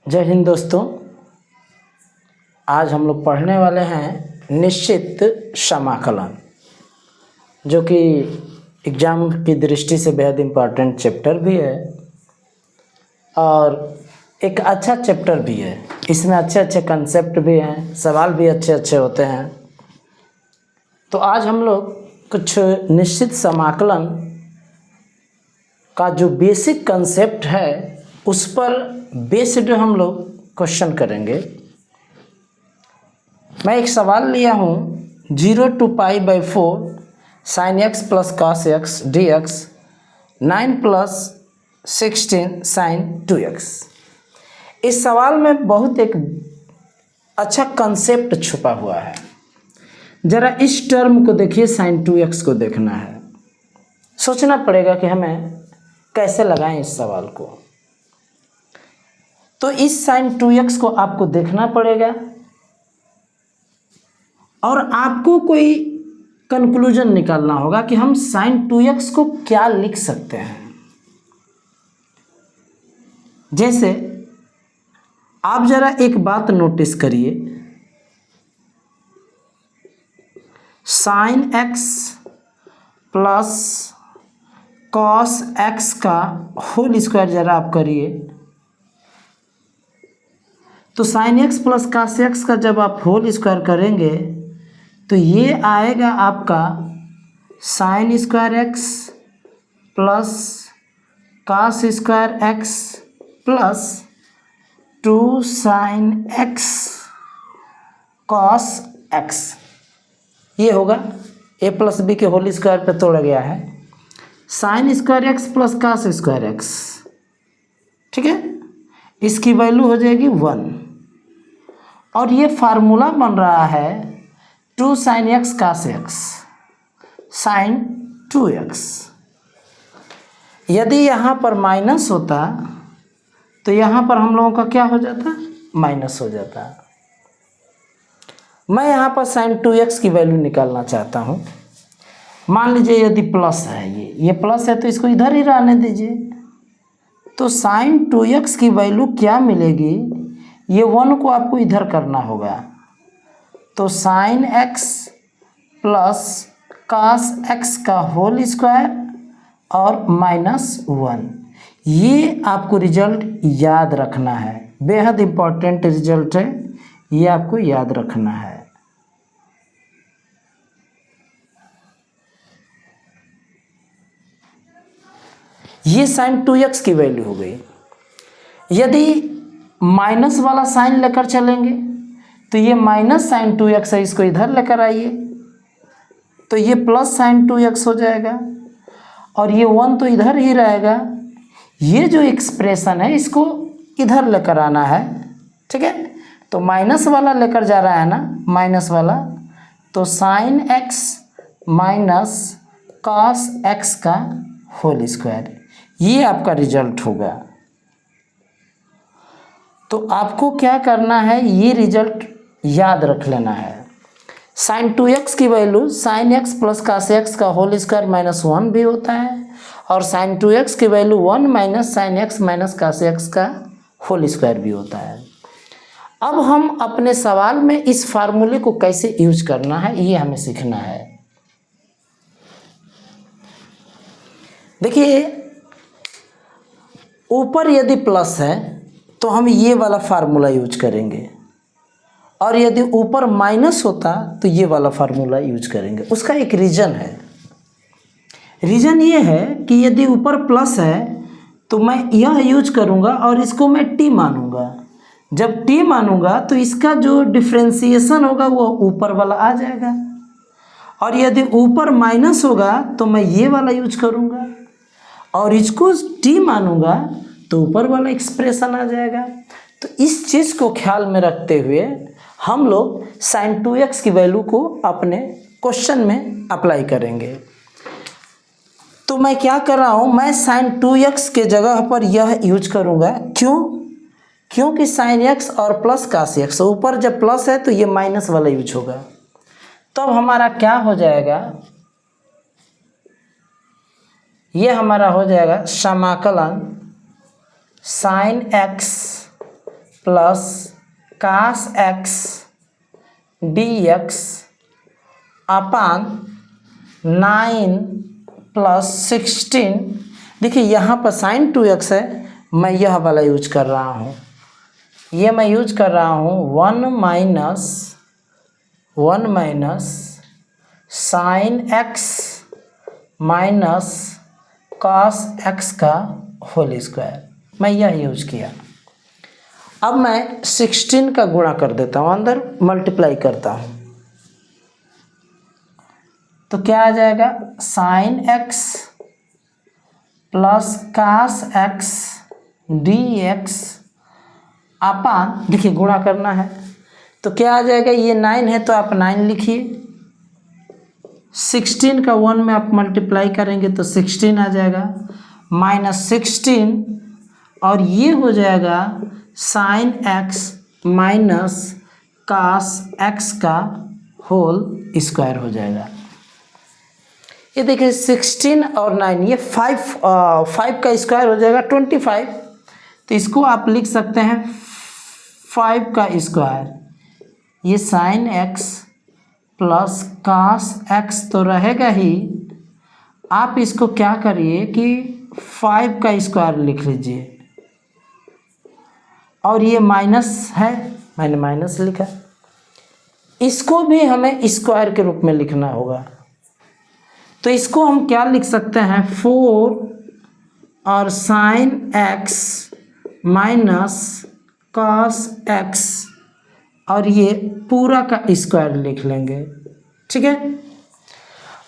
जय हिंद दोस्तों। आज हम लोग पढ़ने वाले हैं निश्चित समाकलन, जो कि एग्ज़ाम की दृष्टि से बेहद इम्पॉर्टेंट चैप्टर भी है और एक अच्छा चैप्टर भी है। इसमें अच्छे अच्छे कंसेप्ट भी हैं, सवाल भी अच्छे अच्छे होते हैं। तो आज हम लोग कुछ निश्चित समाकलन का जो बेसिक कंसेप्ट है उस पर बेस्ड हम लोग क्वेश्चन करेंगे। मैं एक सवाल लिया हूँ 0 to π/4 sin x plus cos x dx 9 + 16 sin 2x। इस सवाल में बहुत एक अच्छा कंसेप्ट छुपा हुआ है। ज़रा इस टर्म को देखिए, sin 2x को देखना है। सोचना पड़ेगा कि हमें कैसे लगाएं इस सवाल को। तो इस sin 2x को आपको देखना पड़ेगा और आपको कोई कंक्लूजन निकालना होगा कि हम sin 2x को क्या लिख सकते हैं। जैसे आप ज़रा एक बात नोटिस करिए, sin x plus cos x का होल स्क्वायर ज़रा आप करिए, तो sin x plus cos x का जब आप होल स्क्वायर करेंगे तो ये आएगा आपका sin square x plus cos square x plus 2 sin x cos x। ये होगा a प्लस b के होल स्क्वायर पे तोड़ा गया है sin square x plus cos square x। ठीक है, इसकी वैल्यू हो जाएगी 1 और ये फार्मूला बन रहा है 2 sin x cos x sin 2x। यदि यहाँ पर माइनस होता तो यहाँ पर हम लोगों का क्या हो जाता, माइनस हो जाता। मैं यहाँ पर sin 2x की वैल्यू निकालना चाहता हूँ। मान लीजिए यदि प्लस है, ये प्लस है तो इसको इधर ही रहने दीजिए। तो sin 2x की वैल्यू क्या मिलेगी, ये 1 को आपको इधर करना होगा। तो sin x plus cos x का होल स्क्वायर और -1। ये आपको रिजल्ट याद रखना है, बेहद इम्पॉर्टेंट रिजल्ट है, ये आपको याद रखना है। ये sin 2x की वैल्यू हो गई। यदि माइनस वाला साइन लेकर चलेंगे तो ये माइनस sin 2x है, इसको इधर लेकर आइए तो ये प्लस sin 2x हो जाएगा और ये 1 तो इधर ही रहेगा। ये जो एक्सप्रेशन है इसको इधर लेकर आना है। ठीक है, तो माइनस वाला लेकर जा रहा है ना, माइनस वाला, तो sin x minus cos x का होल स्क्वायर, ये आपका रिजल्ट होगा। तो आपको क्या करना है, ये रिजल्ट याद रख लेना है। sin 2x की value sin x plus cos x का होल स्क्वायर -1 भी होता है और sin 2x की value 1 minus sin x minus cos x का होल स्क्वायर भी होता है। अब हम अपने सवाल में इस फार्मूले को कैसे यूज करना है ये हमें सीखना है। देखिए, ऊपर यदि प्लस है तो हम ये वाला फार्मूला यूज करेंगे और यदि ऊपर माइनस होता तो ये वाला फार्मूला यूज करेंगे। उसका एक रीज़न है। रीज़न ये है कि यदि ऊपर प्लस है तो मैं यह यूज करूँगा और इसको मैं t मानूंगा। जब t मानूंगा तो इसका जो डिफ्रेंसिएशन होगा वो ऊपर वाला आ जाएगा और यदि ऊपर माइनस होगा तो मैं ये वाला यूज करूँगा और इसको t मानूंगा तो ऊपर वाला एक्सप्रेशन आ जाएगा। तो इस चीज़ को ख्याल में रखते हुए हम लोग sin 2x की वैल्यू को अपने क्वेश्चन में अप्लाई करेंगे। तो मैं क्या कर रहा हूँ, मैं sin 2x के जगह पर यह यूज करूँगा। क्यों? क्योंकि sin x और प्लस cos x, ऊपर जब प्लस है तो ये माइनस वाला यूज होगा। तब हमारा क्या हो जाएगा, ये हमारा हो जाएगा समाकलन sin x plus cos x d x upon 9 plus 16। देखिए यहाँ पर साइन 2x है, मैं यह वाला यूज कर रहा हूँ, ये मैं यूज कर रहा हूँ 1 minus sign x minus cos x का होल स्क्वायर, मैं यह यूज किया। अब मैं 16 का गुणा कर देता हूँ, अंदर मल्टीप्लाई करता हूँ, तो क्या आ जाएगा sign x plus cos x d x upon, देखिए गुणा करना है तो क्या आ जाएगा, ये 9 है तो आप 9 लिखिए, 16 का 1 में आप मल्टीप्लाई करेंगे तो 16 आ जाएगा, माइनस 16 और ये हो जाएगा sign x minus cos x का होल स्क्वायर हो जाएगा। ये देखिए 16 और 9, ये 5 का स्क्वायर हो जाएगा 25, तो इसको आप लिख सकते हैं 5 का स्क्वायर। ये sine x plus cos x तो रहेगा ही, आप इसको क्या करिए कि 5 का स्क्वायर लिख लीजिए, और ये माइनस है, मैंने माइनस लिखा, इसको भी हमें स्क्वायर के रूप में लिखना होगा, तो इसको हम क्या लिख सकते हैं 4 और sign x minus cos x और ये पूरा का स्क्वायर लिख लेंगे, ठीक है।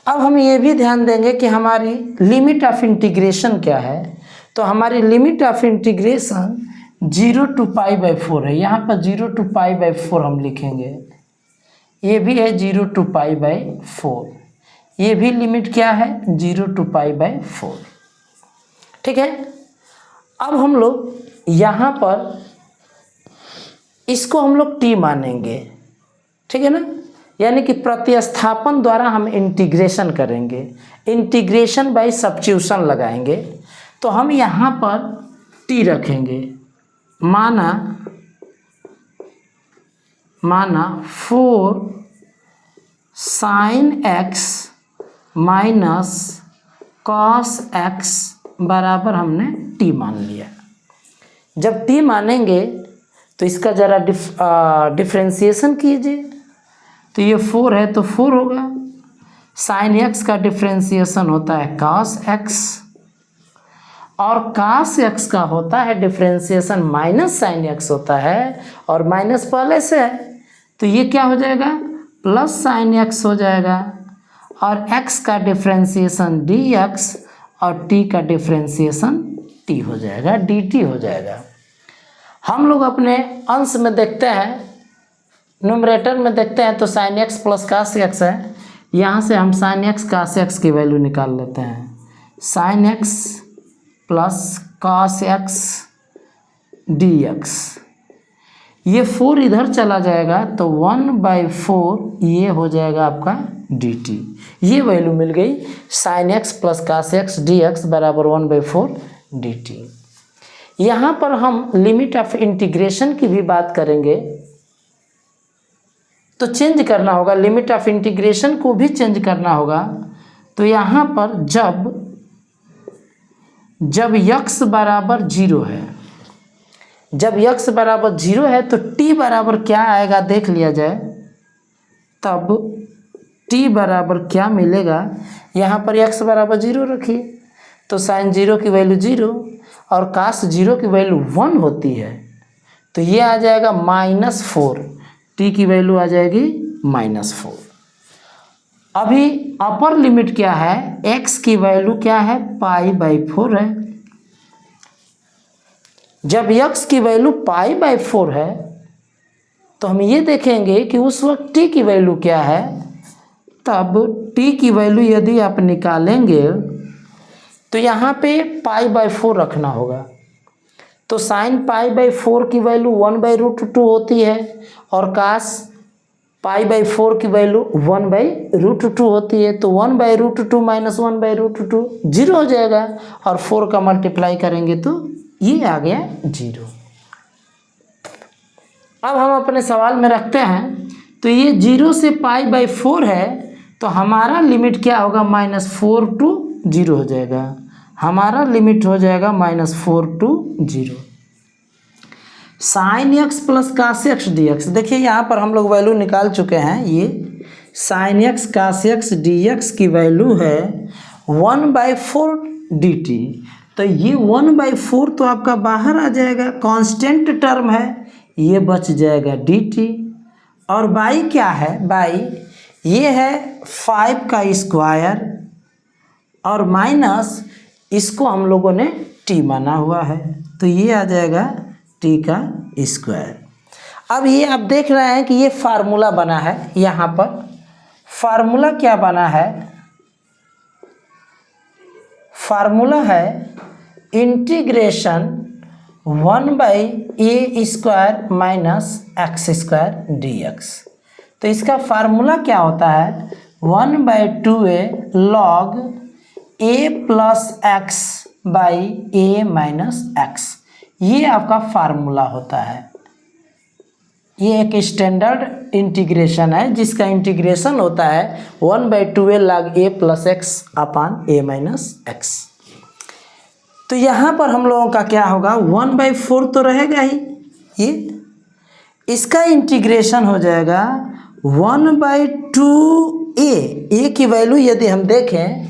अब हम ये भी ध्यान देंगे कि हमारी लिमिट ऑफ इंटीग्रेशन क्या है, तो हमारी लिमिट ऑफ इंटीग्रेशन 0 to π/4 है, यहाँ पर 0 to π/4 हम लिखेंगे, ये भी है 0 to π/4, ये भी लिमिट क्या है 0 to π/4, ठीक है। अब हम लोग यहाँ पर इसको हम लोग t मानेंगे, ठीक है ना, यानी कि प्रतिस्थापन द्वारा हम इंटीग्रेशन करेंगे, इंटीग्रेशन बाय सब्स्टिट्यूशन लगाएंगे, तो हम यहाँ पर t रखेंगे, माना 4 sign x minus cos x बराबर हमने t मान लिया। जब t मानेंगे तो इसका ज़रा डिफ्रेंशिएशन कीजिए, तो ये 4 है तो 4 होगा, साइन एक्स का डिफ्रेंशिएशन होता है कॉस एक्स, और कॉस एक्स का होता है डिफ्रेंशिएशन माइनस साइन एक्स होता है, और माइनस पहले से है तो ये क्या हो जाएगा प्लस साइन एक्स हो जाएगा, और x का डिफ्रेंशिएशन dx और t का डिफ्रेंशिएशन t हो जाएगा, dt हो जाएगा। हम लोग अपने अंश में देखते हैं, न्यूमरेटर में देखते हैं तो sine x plus cos x है, यहाँ से हम साइन एक्स कास एक्स की वैल्यू निकाल लेते हैं, sine x plus cos x dx, ये 4 इधर चला जाएगा तो 1/4 ये हो जाएगा आपका dt, ये वैल्यू मिल गई sine x plus cos x dx बराबर 1/4 dt। यहाँ पर हम लिमिट ऑफ इंटीग्रेशन की भी बात करेंगे तो चेंज करना होगा, लिमिट ऑफ इंटीग्रेशन को भी चेंज करना होगा, तो यहाँ पर जब x बराबर 0 है, जब x बराबर 0 है तो t बराबर क्या आएगा देख लिया जाए, तब t बराबर क्या मिलेगा, यहाँ पर x बराबर 0 रखिए तो साइन 0 की वैल्यू 0 और कास 0 की वैल्यू 1 होती है, तो ये आ जाएगा -4, t की वैल्यू आ जाएगी -4। अभी अपर लिमिट क्या है, x की वैल्यू क्या है π/4 है, जब x की वैल्यू π/4 है तो हम ये देखेंगे कि उस वक्त t की वैल्यू क्या है, तब t की वैल्यू यदि आप निकालेंगे तो यहाँ पे π/4 रखना होगा, तो साइन π/4 की वैल्यू 1/√2 होती है और कास π/4 की वैल्यू 1/√2 होती है, तो 1/√2 माइनस 1/√2 0 हो जाएगा, और 4 का मल्टीप्लाई करेंगे तो ये आ गया 0। अब हम अपने सवाल में रखते हैं, तो ये 0 से π/4 है, तो हमारा लिमिट क्या होगा, -4 to 0 हो जाएगा। हमारा लिमिट हो जाएगा -4 to 0। sin x plus cos x dx, देखिए यहाँ पर हम लोग वैल्यू निकाल चुके हैं। ये sin x cos x dx की वैल्यू है 1/4 dt। तो ये 1/4 तो आपका बाहर आ जाएगा, कांस्टेंट टर्म है, ये बच जाएगा dt। और बाई क्या है, बाई ये है 5 का स्क्वायर और माइनस इसको हम लोगों ने t माना हुआ है, तो ये आ जाएगा t का स्क्वायर। अब ये आप देख रहे हैं कि ये फार्मूला बना है। यहाँ पर फार्मूला क्या बना है, फार्मूला है integration 1/a² minus x² dx। तो इसका फार्मूला क्या होता है, 1/2a log a plus x by a minus x, ये आपका फार्मूला होता है। ये एक स्टैंडर्ड इंटीग्रेशन है जिसका इंटीग्रेशन होता है 1/2a log a plus x upon a minus x। तो यहाँ पर हम लोगों का क्या होगा, 1/4 तो रहेगा ही, ये इसका इंटीग्रेशन हो जाएगा 1/2a। a की वैल्यू यदि हम देखें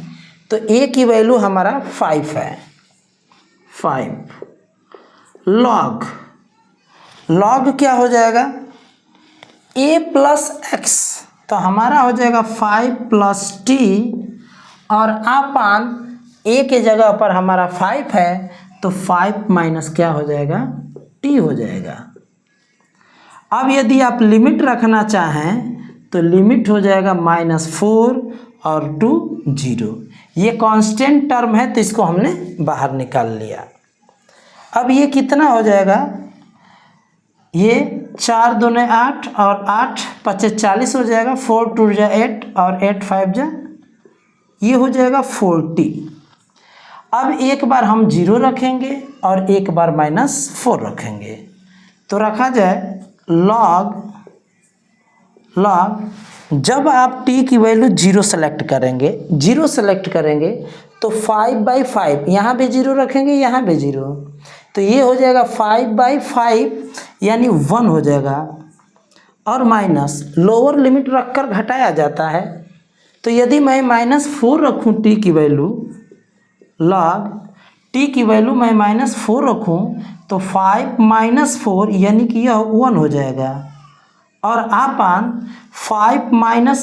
तो a की वैल्यू हमारा 5 है, 5 लॉग क्या हो जाएगा, a प्लस x, तो हमारा हो जाएगा 5 प्लस t और अपान a के जगह पर हमारा 5 है, तो 5 माइनस क्या हो जाएगा, t हो जाएगा। अब यदि आप लिमिट रखना चाहें तो लिमिट हो जाएगा -4 और 2 0। ये कांस्टेंट टर्म है तो इसको हमने बाहर निकाल लिया। अब ये कितना हो जाएगा, ये 4 दूने 8 और 8 × 40 हो जाएगा, 4 2 8 और 8 5 जा, ये हो जाएगा 40। अब एक बार हम 0 रखेंगे और एक बार -4 रखेंगे, तो रखा जाए लॉग जब आप t की वैल्यू 0 सेलेक्ट करेंगे, 0 सेलेक्ट करेंगे तो 5/5, यहाँ भी 0 रखेंगे, यहाँ भी 0, तो ये हो जाएगा 5/5 यानी 1 हो जाएगा। और माइनस लोअर लिमिट रखकर घटाया जाता है, तो यदि मैं -4 रखूँ t की वैल्यू, लॉग t की वैल्यू मैं -4 रखूँ तो 5 - 4 यानी कि यह 1 हो जाएगा। और अपान 5 -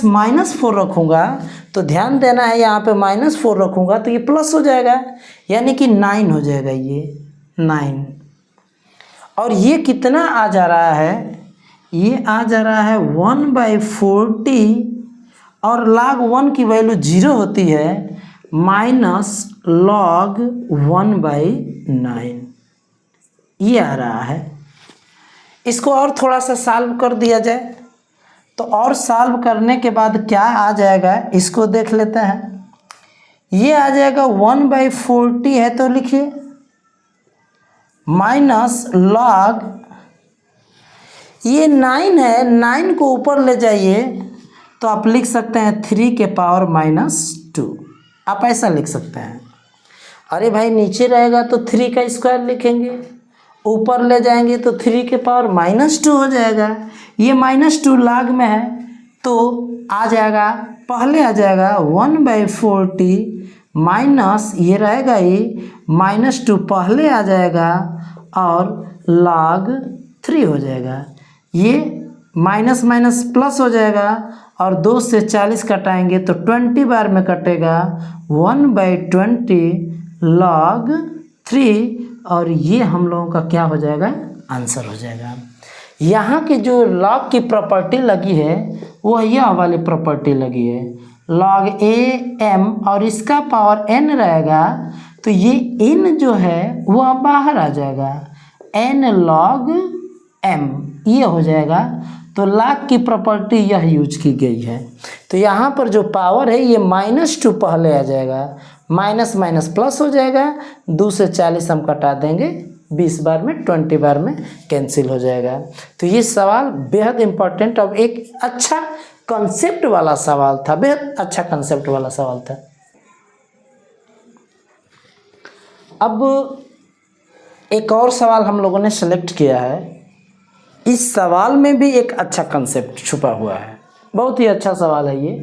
-4 रखूँगा तो ध्यान देना है, यहाँ पे -4 रखूँगा तो ये प्लस हो जाएगा, यानी कि 9 हो जाएगा, ये 9। और ये कितना आ जा रहा है, ये आ जा रहा है 1/40 और log 1 की वैल्यू 0 होती है, माइनस log 1/9, ये आ रहा है। इसको और थोड़ा सा सॉल्व कर दिया जाए, तो और सॉल्व करने के बाद क्या आ जाएगा, इसको देख लेते हैं। ये आ जाएगा 1/40 है तो लिखिए माइनस log, ये 9 है, 9 को ऊपर ले जाइए तो आप लिख सकते हैं 3 के पावर -2, आप ऐसा लिख सकते हैं। अरे भाई नीचे रहेगा तो 3 का स्क्वायर लिखेंगे, ऊपर ले जाएंगे तो 3 के पावर -2 हो जाएगा। ये -2 log में है तो आ जाएगा, पहले आ जाएगा 1/40 माइनस, ये रहेगा ये -2 पहले आ जाएगा और log 3 हो जाएगा। ये माइनस माइनस प्लस हो जाएगा और 2 से 40 कटाएंगे तो 20 बार में कटेगा, 1/20 log 3, और ये हम लोगों का क्या हो जाएगा, आंसर हो जाएगा। यहाँ की जो log की प्रॉपर्टी लगी है वो यह वाली प्रॉपर्टी लगी है, log a m, और इसका पावर n रहेगा तो ये n जो है वो अब बाहर आ जाएगा, n log m, ये हो जाएगा। तो log की प्रॉपर्टी यह यूज की गई है। तो यहाँ पर जो पावर है ये -2 पहले आ जाएगा, माइनस माइनस प्लस हो जाएगा, 2 से 40 हम कटा देंगे 20 बार में 20 बार में कैंसिल हो जाएगा। तो ये सवाल बेहद इम्पोर्टेंट और एक अच्छा कंसेप्ट वाला सवाल था, बेहद अच्छा कंसेप्ट वाला सवाल था। अब एक और सवाल हम लोगों ने सेलेक्ट किया है। इस सवाल में भी एक अच्छा कंसेप्ट छुपा हुआ है, बहुत ही अच्छा सवाल है ये।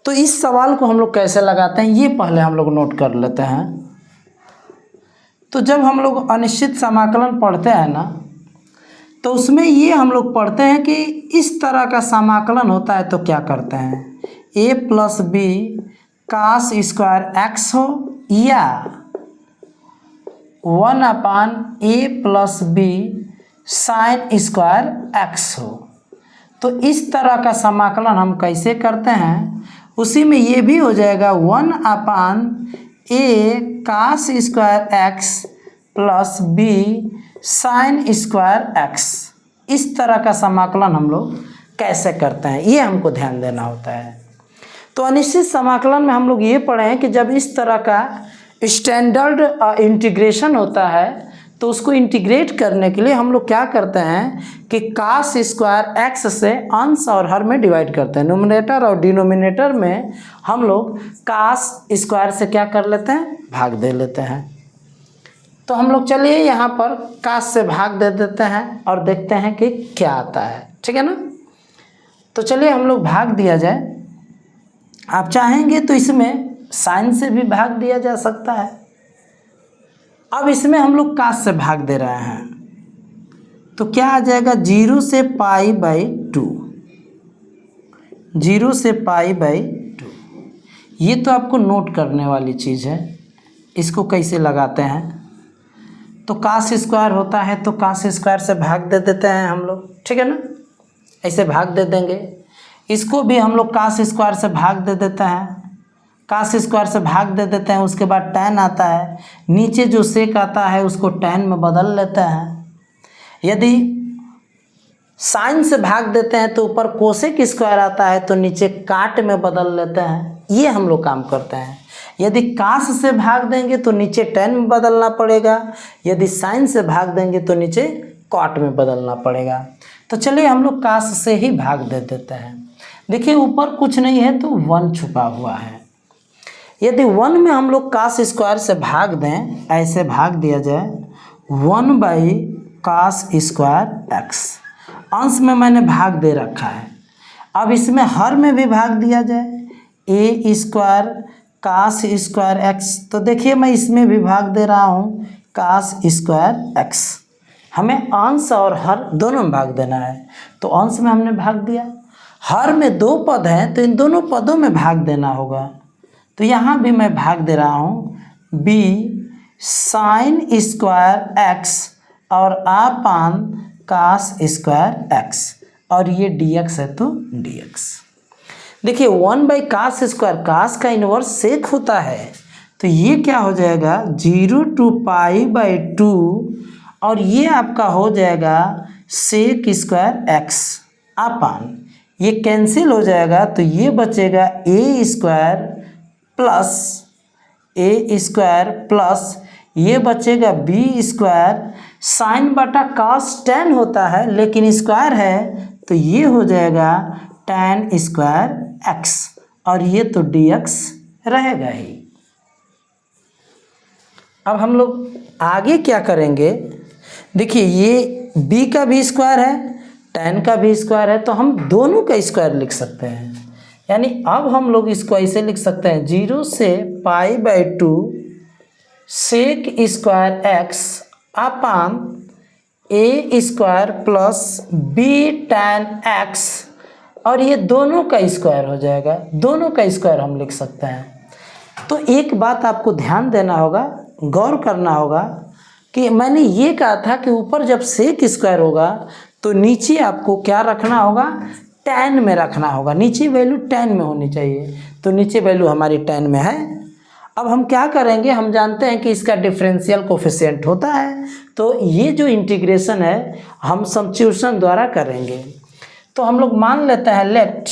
तो इस सवाल को हम लोग कैसे लगाते हैं ये पहले हम लोग नोट कर लेते हैं। तो जब हम लोग अनिश्चित समाकलन पढ़ते हैं ना, तो उसमें ये हम लोग पढ़ते हैं कि इस तरह का समाकलन होता है तो क्या करते हैं, a plus B cos square x हो या 1/a plus B sine square x हो। तो इस तरह का समाकलन हम कैसे करते हैं, उसी में ये भी हो जाएगा 1/a cos square x plus B sine square x. इस तरह का समाकलन हम लोग कैसे करते हैं ये हमको ध्यान देना होता है। तो अनिश्चित समाकलन में हम लोग ये पढ़े हैं कि जब इस तरह का स्टैंडर्ड इंटीग्रेशन होता है तो उसको इंटीग्रेट करने के लिए हम लोग क्या करते हैं कि कास स्क्वायर एक्स से अंश और हर में डिवाइड करते हैं। न्यूमरेटर और डिनोमिनेटर में हम लोग कास स्क्वायर से क्या कर लेते हैं, भाग दे लेते हैं। तो हम लोग चलिए यहाँ पर कास से भाग दे देते हैं और देखते हैं कि क्या आता है, ठीक है ना। तो चलिए हम लोग भाग दिया जाए। आप चाहेंगे तो इसमें साइन से भी भाग दिया जा सकता है। अब इसमें हम लोग कास से भाग दे रहे हैं तो क्या आ जाएगा, 0 से π/2, 0 से π/2। ये तो आपको नोट करने वाली चीज़ है। इसको कैसे लगाते हैं, तो कास स्क्वायर होता है तो कास स्क्वायर से भाग दे देते हैं हम लोग, ठीक है ना, ऐसे भाग दे देंगे। इसको भी हम लोग कास स्क्वायर से भाग दे देते हैं, कास स्क्वायर से भाग दे देते हैं। उसके बाद टैन आता है, नीचे जो सेक आता है उसको टैन में बदल लेते हैं। यदि साइन से भाग देते हैं तो ऊपर कोसेक स्क्वायर आता है तो नीचे काट में बदल लेते हैं। ये हम लोग काम करते हैं। यदि कास से भाग देंगे तो नीचे टैन में बदलना पड़ेगा, यदि साइन से भाग देंगे तो नीचे कॉट में बदलना पड़ेगा। तो चलिए हम लोग कास से ही भाग दे देते हैं। देखिए ऊपर कुछ नहीं है तो 1 छुपा हुआ है। यदि 1 में हम लोग कास स्क्वायर से भाग दें, ऐसे भाग दिया जाए 1/कास स्क्वायर एक्स, अंश में मैंने भाग दे रखा है। अब इसमें हर में भी भाग दिया जाए a square cos square x. तो देखिए मैं इसमें भी भाग दे रहा हूँ कास स्क्वायर एक्स। हमें अंश और हर दोनों में भाग देना है, तो अंश में हमने भाग दिया। हर में 2 पद हैं तो इन दोनों पदों में भाग देना होगा। तो यहाँ भी मैं भाग दे रहा हूँ b साइन स्क्वायर एक्स और अपान कास स्क्वायर एक्स, और ये dx है तो dx। देखिए 1/कास स्क्वायर, कास का इन्वर्स सेक होता है, तो ये क्या हो जाएगा 0 to π/2, और ये आपका हो जाएगा सेक स्क्वायर एक्स अपान, ये कैंसिल हो जाएगा तो ये बचेगा a स्क्वायर प्लस ये बचेगा b स्क्वायर। साइन बटा कास टैन होता है लेकिन स्क्वायर है तो ये हो जाएगा टैन स्क्वायर एक्स, और ये तो dx रहेगा ही। अब हम लोग आगे क्या करेंगे, देखिए ये b का भी स्क्वायर है, टैन का भी स्क्वायर है, तो हम दोनों का स्क्वायर लिख सकते हैं। यानी अब हम लोग इसको ऐसे लिख सकते हैं 0 से π/2 sec square x upon a square plus b tan x, और ये दोनों का स्क्वायर हो जाएगा, दोनों का स्क्वायर हम लिख सकते हैं। तो एक बात आपको ध्यान देना होगा, गौर करना होगा कि मैंने ये कहा था कि ऊपर जब सेक स्क्वायर होगा तो नीचे आपको क्या रखना होगा, टैन में रखना होगा। नीचे वैल्यू टैन में होनी चाहिए, तो नीचे वैल्यू हमारी टैन में है। अब हम क्या करेंगे, हम जानते हैं कि इसका डिफरेंशियल कोफिशिएंट होता है, तो ये जो इंटीग्रेशन है हम सब्स्टिट्यूशन द्वारा करेंगे। तो हम लोग मान लेते हैं लेट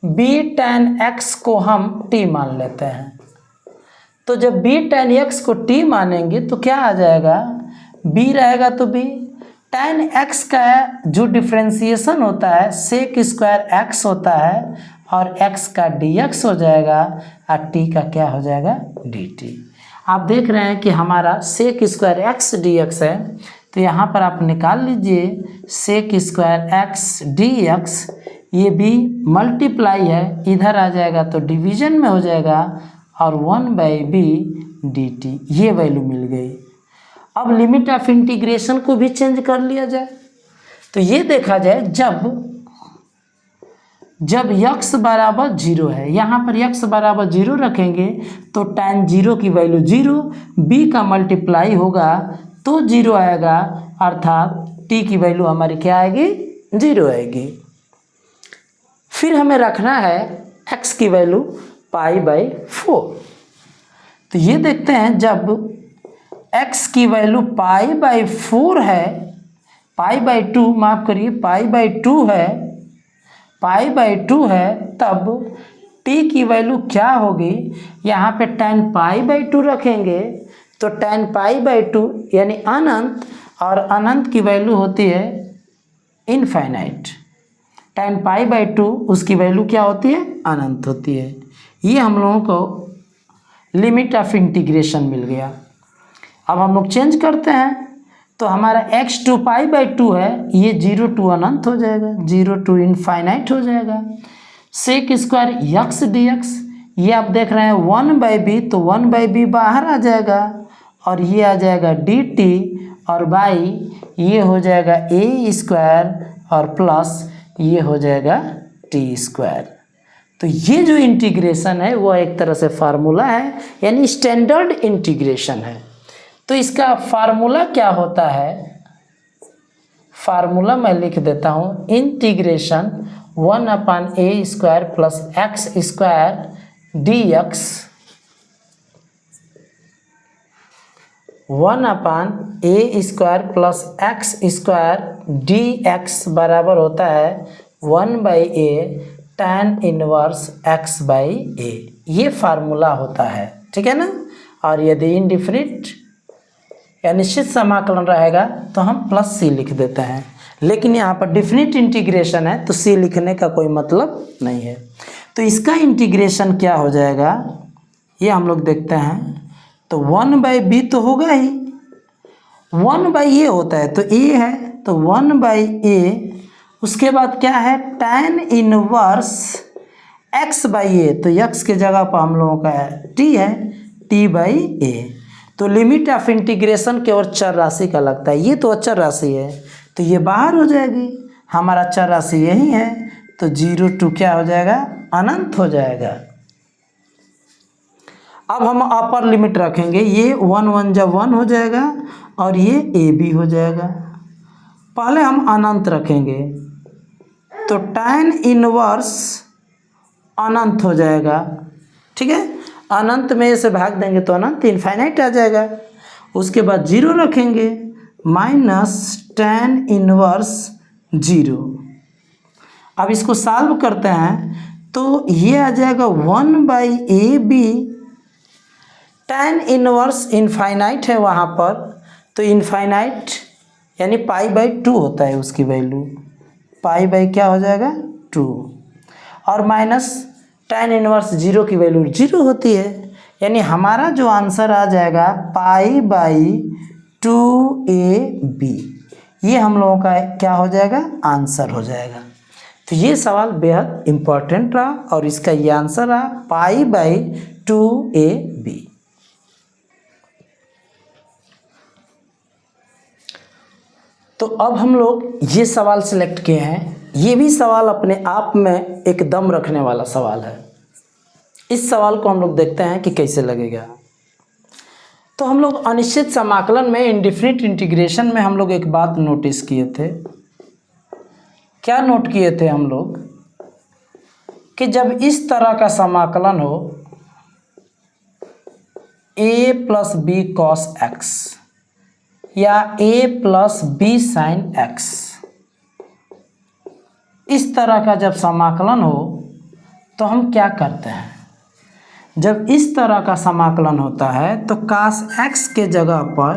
b tan x को हम t मान लेते हैं। तो जब b tan x को t मानेंगे तो क्या आ जाएगा, b रहेगा तो b tan x का जो डिफ्रेंसिएशन होता है sec स्क्वायर x होता है और x का dx हो जाएगा और t का क्या हो जाएगा dt। आप देख रहे हैं कि हमारा sec स्क्वायर x dx है, तो यहाँ पर आप निकाल लीजिए sec स्क्वायर x dx, ये भी मल्टीप्लाई है, इधर आ जाएगा तो डिवीजन में हो जाएगा और 1/b dt, ये वैल्यू मिल गई। अब लिमिट ऑफ इंटीग्रेशन को भी चेंज कर लिया जाए, तो ये देखा जाए जब x बराबर 0 है, यहाँ पर x बराबर 0 रखेंगे तो tan 0 की वैल्यू 0, b का मल्टीप्लाई होगा तो 0 आएगा, अर्थात t की वैल्यू हमारी क्या आएगी, 0 आएगी। फिर हमें रखना है x की वैल्यू π/4, तो ये देखते हैं जब x की वैल्यू π/4 है, π/2 माफ़ करिए π/2 है, π/2 है, तब t की वैल्यू क्या होगी, यहाँ पे tan π/2 रखेंगे तो tan π/2 यानी अनंत, और अनंत की वैल्यू होती है इनफाइनाइट, tan π/2 उसकी वैल्यू क्या होती है, अनंत होती है। ये हम लोगों को लिमिट ऑफ इंटीग्रेशन मिल गया। अब हम लोग चेंज करते हैं तो हमारा x 2 π/2 है, ये 0 to अनंत हो जाएगा, 0 to इनफाइनाइट हो जाएगा। सेक स्क्वायर x dx, ये आप देख रहे हैं 1/b, तो 1/b बाहर आ जाएगा और ये आ जाएगा dt, और बाई ये हो जाएगा a स्क्वायर और प्लस ये हो जाएगा t स्क्वायर। तो ये जो इंटीग्रेशन है वो एक तरह से फार्मूला है, यानी स्टैंडर्ड इंटीग्रेशन है। तो इसका फार्मूला क्या होता है, फार्मूला मैं लिख देता हूँ, integration 1/a² plus x square dx, 1/a² plus x square dx बराबर होता है 1/a tan इनवर्स x/a, ये फार्मूला होता है, ठीक है ना। और यदि इनडिफिनिट या निश्चित समाकलन रहेगा तो हम प्लस c लिख देते हैं, लेकिन यहाँ पर डिफिनिट इंटीग्रेशन है तो c लिखने का कोई मतलब नहीं है। तो इसका इंटीग्रेशन क्या हो जाएगा, ये हम लोग देखते हैं। तो 1/b तो होगा ही, 1/a होता है तो a है, तो 1/a, उसके बाद क्या है tan इनवर्स x/a, तो x के जगह पर हम लोगों का t है, t/a। तो लिमिट ऑफ इंटीग्रेशन केवल चर राशि का लगता है, ये तो अचर राशि है तो ये बाहर हो जाएगी, हमारा चर राशि यही है, तो 0 to क्या हो जाएगा, अनंत हो जाएगा। अब हम अपर लिमिट रखेंगे, ये 1 जब 1 हो जाएगा और ये a b हो जाएगा। पहले हम अनंत रखेंगे तो tan इनवर्स अनंत हो जाएगा, ठीक है, अनंत में से भाग देंगे तो अनंत इनफाइनाइट आ जाएगा। उसके बाद 0 रखेंगे माइनस tan इनवर्स 0। अब इसको सॉल्व करते हैं तो ये आ जाएगा 1/ab, tan इनवर्स इनफाइनाइट है वहाँ पर, तो इनफाइनाइट यानी π/2 होता है उसकी वैल्यू, π/ क्या हो जाएगा 2, और माइनस tan इनवर्स 0 की वैल्यू 0 होती है, यानी हमारा जो आंसर आ जाएगा π/2ab, ये हम लोगों का क्या हो जाएगा, आंसर हो जाएगा। तो ये सवाल बेहद इम्पोर्टेंट रहा और इसका ये आंसर रहा π/2ab। तो अब हम लोग ये सवाल सिलेक्ट किए हैं, ये भी सवाल अपने आप में एक दम रखने वाला सवाल है। इस सवाल को हम लोग देखते हैं कि कैसे लगेगा। तो हम लोग अनिश्चित समाकलन में इंडिफिनिट इंटीग्रेशन में हम लोग एक बात नोटिस किए थे। क्या नोट किए थे हम लोग कि जब इस तरह का समाकलन हो a + b cos x या a + b sin x, इस तरह का जब समाकलन हो तो हम क्या करते हैं, जब इस तरह का समाकलन होता है तो cos x के जगह पर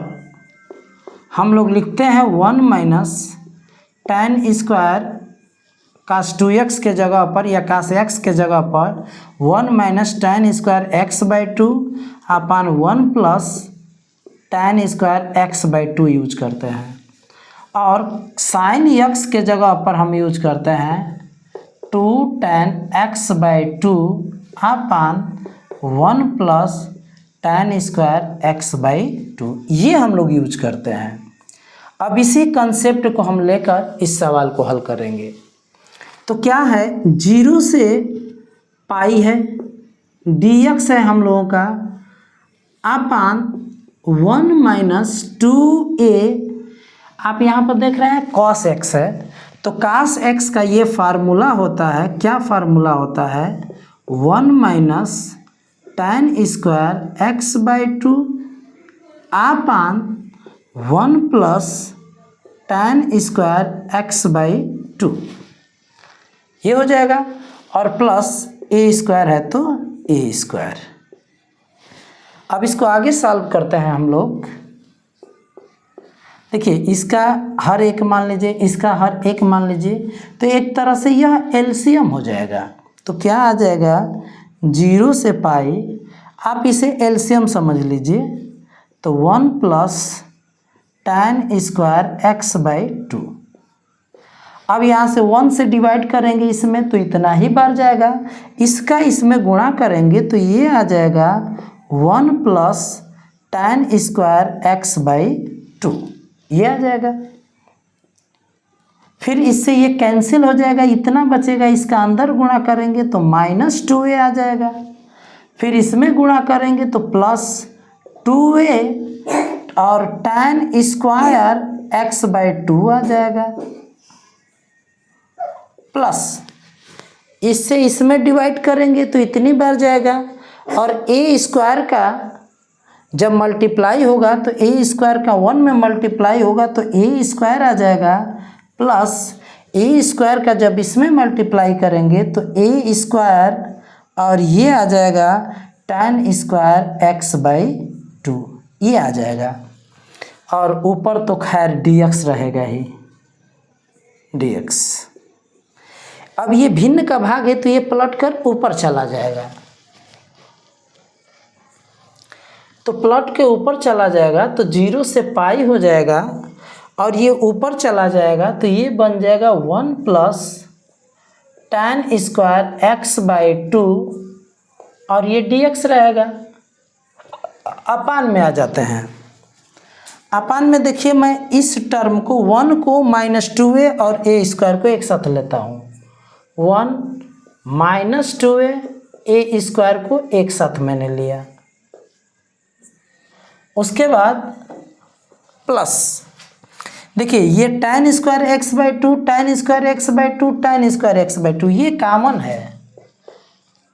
हम लोग लिखते हैं 1 minus tan square cos 2x के जगह पर या cos x के जगह पर 1 माइनस tan स्क्वायर x/2 अपान 1 plus tan square x/2 use करते हैं। और sin x के जगह पर हम यूज करते हैं 2 tan x/2 अपान 1 प्लस tan स्क्वायर x/2, ये हम लोग यूज करते हैं। अब इसी कंसेप्ट को हम लेकर इस सवाल को हल करेंगे। तो क्या है, 0 से पाई है, dx है हम लोगों का, अपान 1 माइनस 2a, आप यहाँ पर देख रहे हैं cos x है, तो cos x का ये फार्मूला होता है, क्या फार्मूला होता है, 1 माइनस tan स्क्वायर x/2 अपान 1 प्लस tan स्क्वायर x/2, ये हो जाएगा। और प्लस a स्क्वायर है तो a स्क्वायर। अब इसको आगे सॉल्व करते हैं हम लोग। देखिए, इसका हर एक मान लीजिए, इसका हर एक मान लीजिए, तो एक तरह से यह एलसीएम हो जाएगा। तो क्या आ जाएगा, 0 से पाई, आप इसे एलसीएम समझ लीजिए, तो 1 प्लस tan स्क्वायर x/2। अब यहाँ से 1 से डिवाइड करेंगे इसमें तो इतना ही बार जाएगा, इसका इसमें गुणा करेंगे तो ये आ जाएगा 1 प्लस tan स्क्वायर x/2, ये आ जाएगा। फिर इससे ये कैंसिल हो जाएगा, इतना बचेगा, इसका अंदर गुणा करेंगे तो माइनस 2a आ जाएगा। फिर इसमें गुणा करेंगे तो प्लस 2a और tan स्क्वायर x/2 आ जाएगा, प्लस इससे इसमें डिवाइड करेंगे तो इतनी बार जाएगा। और a स्क्वायर का जब मल्टीप्लाई होगा तो a स्क्वायर का 1 में मल्टीप्लाई होगा तो a स्क्वायर आ जाएगा, प्लस a स्क्वायर का जब इसमें मल्टीप्लाई करेंगे तो a स्क्वायर और ये आ जाएगा tan स्क्वायर x/2, ये आ जाएगा। और ऊपर तो खैर dx रहेगा ही, dx। अब ये भिन्न का भाग है तो ये पलट कर ऊपर चला जाएगा, तो प्लट के ऊपर चला जाएगा तो 0 से पाई हो जाएगा और ये ऊपर चला जाएगा तो ये बन जाएगा 1 प्लस tan स्क्वायर x/2 और ये dx रहेगा। अपान में आ जाते हैं। अपान में देखिए, मैं इस टर्म को 1 को माइनस 2a और a स्क्वायर को एक साथ लेता हूँ, 1 माइनस 2a a स्क्वायर को एक साथ मैंने लिया। उसके बाद प्लस, देखिए ये tan square x/2, tan square x/2, tan square x/2, ये कॉमन है,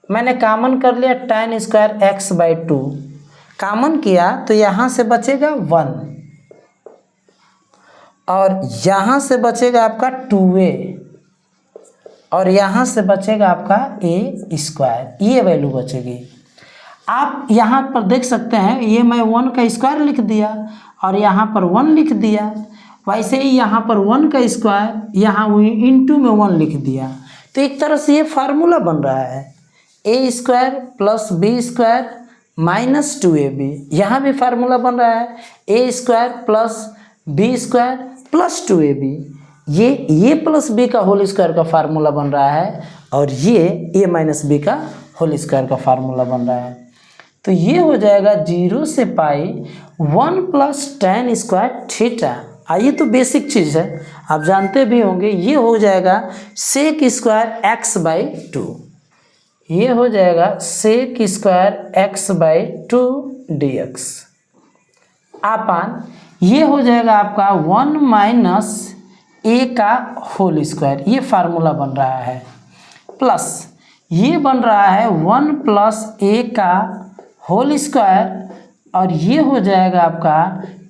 मैंने कॉमन कर लिया tan स्क्वायर x/2, कॉमन किया तो यहाँ से बचेगा 1 और यहाँ से बचेगा आपका 2a और यहाँ से बचेगा आपका a स्क्वायर, ये वैल्यू बचेगी। आप यहाँ पर देख सकते हैं, ये मैं 1 का स्क्वायर लिख दिया और यहाँ पर 1 लिख दिया, वैसे ही यहाँ पर 1 का स्क्वायर यहाँ इंटू में 1 लिख दिया, तो एक तरह से ये फार्मूला बन रहा है, a square plus b square minus 2ab, यहाँ भी फार्मूला बन रहा है a square plus b square plus 2ab, ये प्लस b का होल स्क्वायर का फार्मूला बन रहा है और ये a माइनस b का होल स्क्वायर का फार्मूला बन रहा है। तो ये हो जाएगा 0 से पाई 1 प्लस tan स्क्वायर थीटा। आइए, तो बेसिक चीज़ है, आप जानते भी होंगे, ये हो जाएगा सेक स्क्वायर x/2, ये हो जाएगा सेक स्क्वायर x/2 dx अपान ये हो जाएगा आपका 1 माइनस a का होल स्क्वायर, ये फार्मूला बन रहा है, प्लस ये बन रहा है 1 प्लस a का होल स्क्वायर और ये हो जाएगा आपका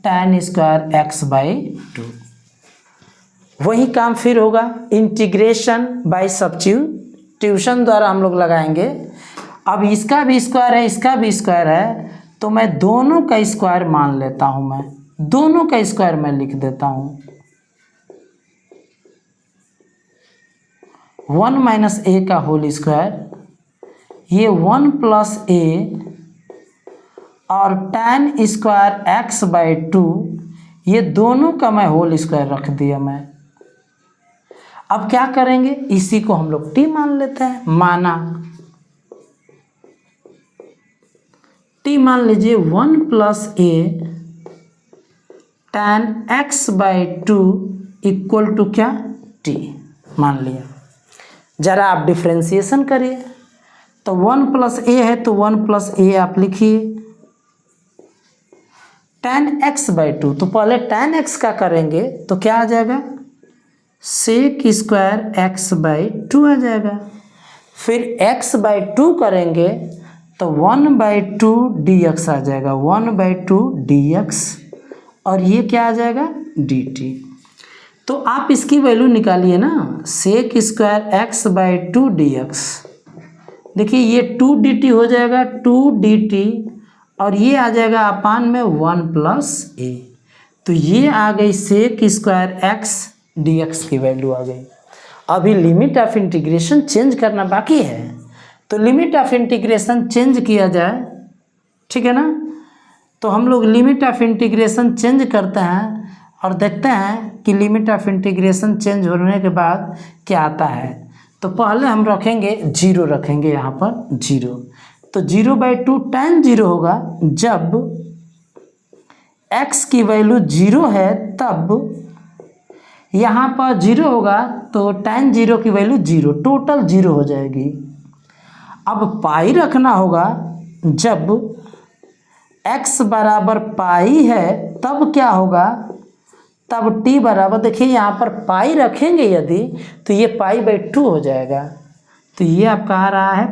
tan स्क्वायर x/2। वही काम फिर होगा, इंटीग्रेशन बाय सब्स्टिट्यूशन द्वारा हम लोग लगाएंगे अब इसका भी स्क्वायर है, इसका भी स्क्वायर है, तो मैं दोनों का स्क्वायर मान लेता हूं, मैं दोनों का स्क्वायर मैं लिख देता हूं। 1 माइनस ए का होल स्क्वायर, ये 1 प्लस ए और tan स्क्वायर x/2, ये दोनों का मैं होल स्क्वायर रख दिया मैं। अब क्या करेंगे, इसी को हम लोग t मान लेते हैं। माना t मान लीजिए 1 plus A tan x/2 equal to क्या, t मान लिया। जरा आप डिफ्रेंसिएशन करिए, तो 1 प्लस ए है तो 1 प्लस ए आप लिखिए, tan x/2, तो पहले tan x का करेंगे तो क्या आ जाएगा, sec स्क्वायर x/2 आ जाएगा। फिर x/2 करेंगे तो 1/2 dx आ जाएगा, 1/2 dx, और ये क्या आ जाएगा, dt। तो आप इसकी वैल्यू निकालिए ना, sec स्क्वायर x/2 dx, देखिए ये 2 dt हो जाएगा, 2 dt, और ये आ जाएगा अपान में 1 प्लस ए, तो ये आ गई sec स्क्वायर x dx की वैल्यू आ गई। अभी लिमिट ऑफ इंटीग्रेशन चेंज करना बाकी है, तो लिमिट ऑफ इंटीग्रेशन चेंज किया जाए, ठीक है ना। तो हम लोग लिमिट ऑफ इंटीग्रेशन चेंज करते हैं और देखते हैं कि लिमिट ऑफ इंटीग्रेशन चेंज होने के बाद क्या आता है। तो पहले हम रखेंगे 0, रखेंगे यहाँ पर 0, तो 0/2 tan 0 होगा, जब x की वैल्यू 0 है तब यहाँ पर 0 होगा, तो tan 0 की वैल्यू 0, टोटल 0 हो जाएगी। अब पाई रखना होगा, जब x बराबर पाई है तब क्या होगा, तब t बराबर, देखिए यहाँ पर पाई रखेंगे यदि, तो ये π/2 हो जाएगा, तो ये आपका आ रहा है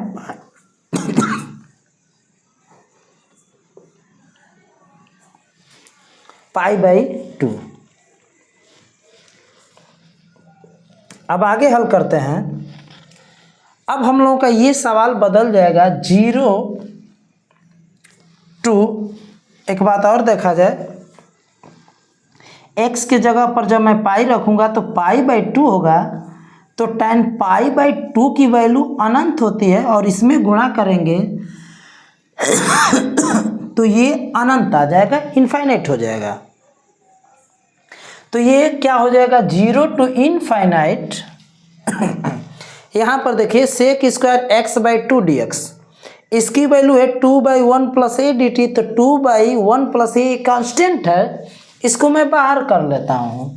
π/2। अब आगे हल करते हैं। अब हम लोगों का ये सवाल बदल जाएगा 0 to, एक बात और देखा जाए, x के जगह पर जब मैं पाई रखूँगा तो π/2 होगा, तो tan π/2 की वैल्यू अनंत होती है, और इसमें गुणा करेंगे तो ये अनंत आ जाएगा, इनफाइनाइट हो जाएगा। तो ये क्या हो जाएगा, 0 to इनफाइनाइट। यहाँ पर देखिए sec स्क्वायर x/2 dx, इसकी वैल्यू है 2/1 प्लस ए dt, तो 2/1 प्लस ए कांस्टेंट है, इसको मैं बाहर कर लेता हूँ,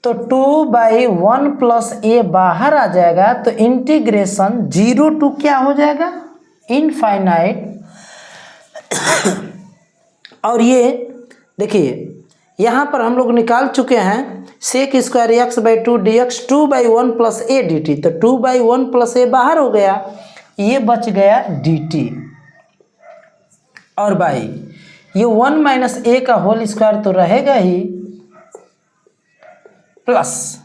तो 2/1 प्लस ए बाहर आ जाएगा, तो इंटीग्रेशन 0 to क्या हो जाएगा, इनफाइनाइट। और ये देखिए यहाँ पर हम लोग निकाल चुके हैं sec square x/2 dx 2/1 plus a dt, तो 2/1 प्लस ए बाहर हो गया, ये बच गया dt, और बाई ये 1 माइनस ए का होल स्क्वायर तो रहेगा ही, प्लस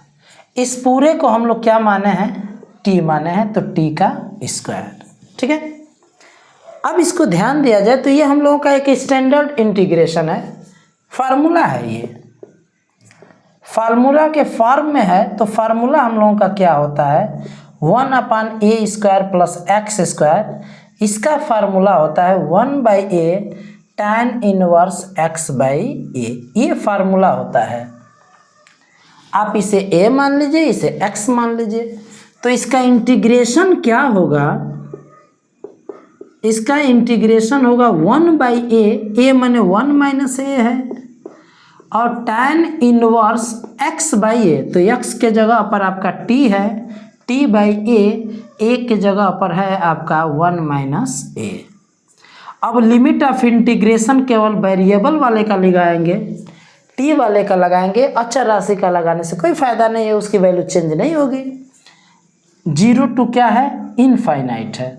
इस पूरे को हम लोग क्या माने हैं, t माने हैं, तो t का स्क्वायर, ठीक है। अब इसको ध्यान दिया जाए तो ये हम लोगों का एक स्टैंडर्ड इंटीग्रेशन है, फार्मूला है, ये फार्मूला के फॉर्म में है। तो फार्मूला हम लोगों का क्या होता है, 1/a² प्लस x स्क्वायर, इसका फार्मूला होता है 1/a tan इनवर्स x/a, ये फार्मूला होता है। आप इसे a मान लीजिए, इसे x मान लीजिए, तो इसका इंटीग्रेशन क्या होगा, इसका इंटीग्रेशन होगा 1/a, a माने 1 माइनस ए है, और tan इनवर्स x/a, तो x के जगह पर आपका t है, t/a, a के जगह पर है आपका 1 माइनस ए। अब लिमिट ऑफ इंटीग्रेशन केवल वेरिएबल वाले का लगाएंगे, t वाले का लगाएंगे, अचर राशि का लगाने से कोई फ़ायदा नहीं है, उसकी वैल्यू चेंज नहीं होगी। 0 to क्या है, इनफाइनाइट है,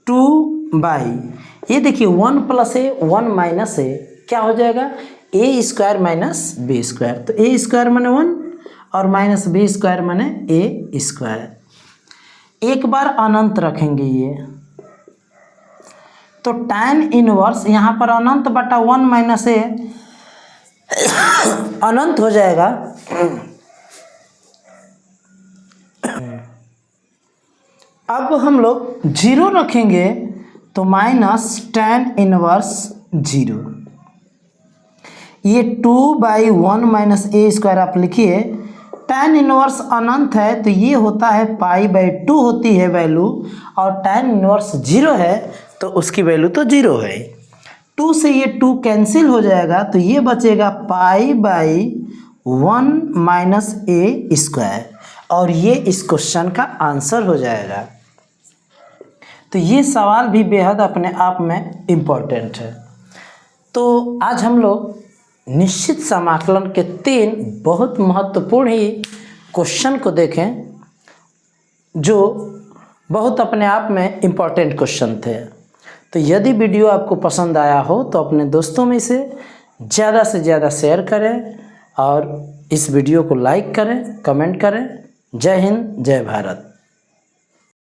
2/, ये देखिए 1 प्लस ए 1 माइनस ए क्या हो जाएगा, ए स्क्वायर माइनस बी स्क्वायर, तो ए स्क्वायर माने 1 और माइनस बी स्क्वायर माने ए स्क्वायर। एक बार अनंत रखेंगे ये, तो tan इनवर्स यहाँ पर अनंत बटा 1 माइनस ए अनंत हो जाएगा। अब हम लोग 0 रखेंगे तो माइनस tan इनवर्स 0। ये 2/1 माइनस ए स्क्वायर आप लिखिए। tan इनवर्स अनंत है तो ये होता है π/2 होती है वैल्यू, और tan इनवर्स 0 है तो उसकी वैल्यू तो 0 है। 2 से ये 2 कैंसिल हो जाएगा तो ये बचेगा π/1 माइनस ए स्क्वायर, और ये इस क्वेश्चन का आंसर हो जाएगा। तो ये सवाल भी बेहद अपने आप में इम्पोर्टेंट है। तो आज हम लोग निश्चित समाकलन के 3 बहुत महत्वपूर्ण ही क्वेश्चन को देखें, जो बहुत अपने आप में इम्पोर्टेंट क्वेश्चन थे। तो यदि वीडियो आपको पसंद आया हो तो अपने दोस्तों में से ज़्यादा शेयर करें और इस वीडियो को लाइक करें, कमेंट करें। जय हिंद, जय भारत।